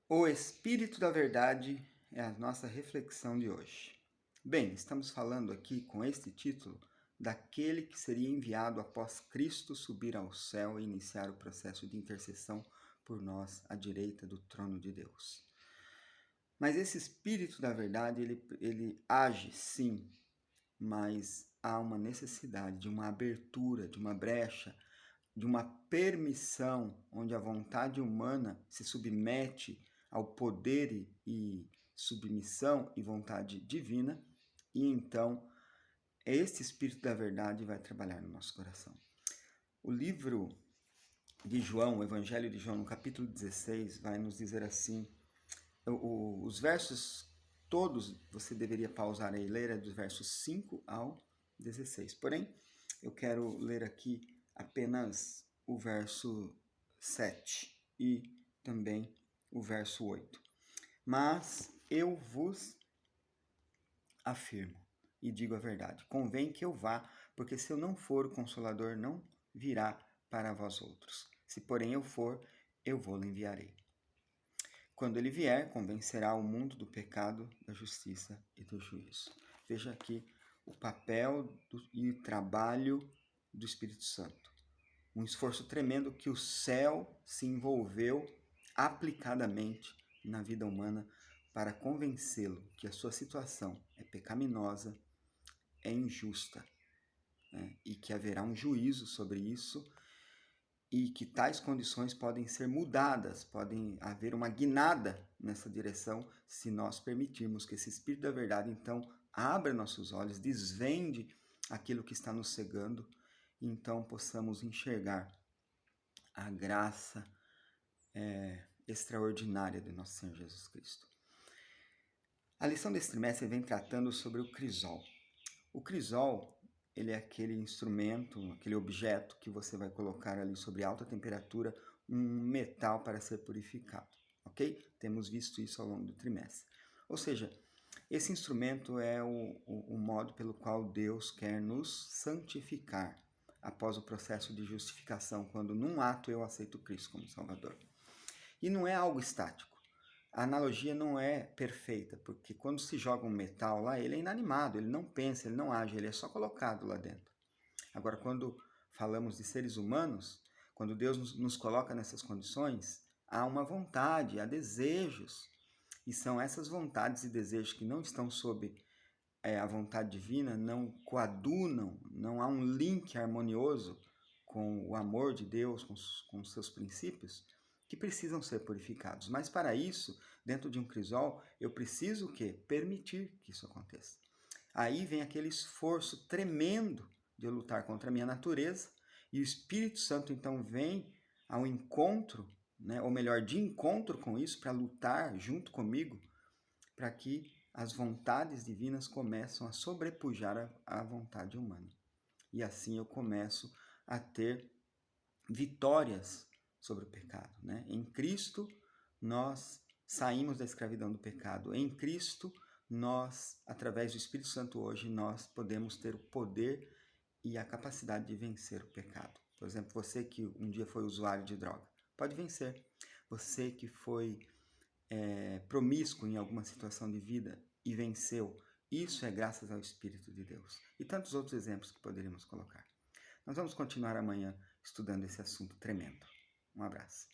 O Espírito da Verdade é a nossa reflexão de hoje. Bem, estamos falando aqui com este título daquele que seria enviado após Cristo subir ao céu e iniciar o processo de intercessão por nós à direita do trono de Deus. Mas esse Espírito da Verdade, ele age sim, mas há uma necessidade de uma abertura, de uma brecha, de uma permissão onde a vontade humana se submete ao poder e submissão e vontade divina, e então este Espírito da Verdade vai trabalhar no nosso coração. O livro de João, o Evangelho de João, no capítulo 16, vai nos dizer assim, os versos todos você deveria pausar aí e ler, é dos versos 5 ao 16. Porém, eu quero ler aqui apenas o verso 7 e também o verso 8. Mas eu vos afirmo e digo a verdade, convém que eu vá, porque se eu não for, o Consolador não virá para vós outros. Se porém eu for, eu vou-lo enviarei. Quando ele vier, convencerá o mundo do pecado, da justiça e do juízo. Veja aqui o papel e o trabalho do Espírito Santo. Um esforço tremendo que o céu se envolveu aplicadamente na vida humana para convencê-lo que a sua situação é pecaminosa, é injusta, né? E que haverá um juízo sobre isso e que tais condições podem ser mudadas, podem haver uma guinada nessa direção se nós permitirmos que esse Espírito da Verdade, então, abra nossos olhos, desvende aquilo que está nos cegando, e então possamos enxergar a graça extraordinária de nosso Senhor Jesus Cristo. A lição desse trimestre vem tratando sobre o crisol. O crisol, ele é aquele instrumento, aquele objeto que você vai colocar ali sobre alta temperatura um metal para ser purificado, ok? Temos visto isso ao longo do trimestre. Ou seja, esse instrumento é o modo pelo qual Deus quer nos santificar após o processo de justificação, quando num ato eu aceito Cristo como Salvador. E não é algo estático. A analogia não é perfeita, porque quando se joga um metal lá, ele é inanimado, ele não pensa, ele não age, ele é só colocado lá dentro. Agora, quando falamos de seres humanos, quando Deus nos coloca nessas condições, há uma vontade, há desejos. E são essas vontades e desejos que não estão sob a vontade divina, não coadunam, não há um link harmonioso com o amor de Deus, com os seus princípios, que precisam ser purificados. Mas para isso, dentro de um crisol, eu preciso o quê? Permitir que isso aconteça. Aí vem aquele esforço tremendo de eu lutar contra a minha natureza, e o Espírito Santo então vem ao encontro, né, ou melhor, de encontro com isso, para lutar junto comigo, para que as vontades divinas começam a sobrepujar a vontade humana. E assim eu começo a ter vitórias sobre o pecado, né? Em Cristo, nós saímos da escravidão do pecado. Em Cristo, nós, através do Espírito Santo hoje, nós podemos ter o poder e a capacidade de vencer o pecado. Por exemplo, você que um dia foi usuário de droga, pode vencer. Você que foi promíscuo em alguma situação de vida e venceu, isso é graças ao Espírito de Deus. E tantos outros exemplos que poderíamos colocar. Nós vamos continuar amanhã estudando esse assunto tremendo. Um abraço.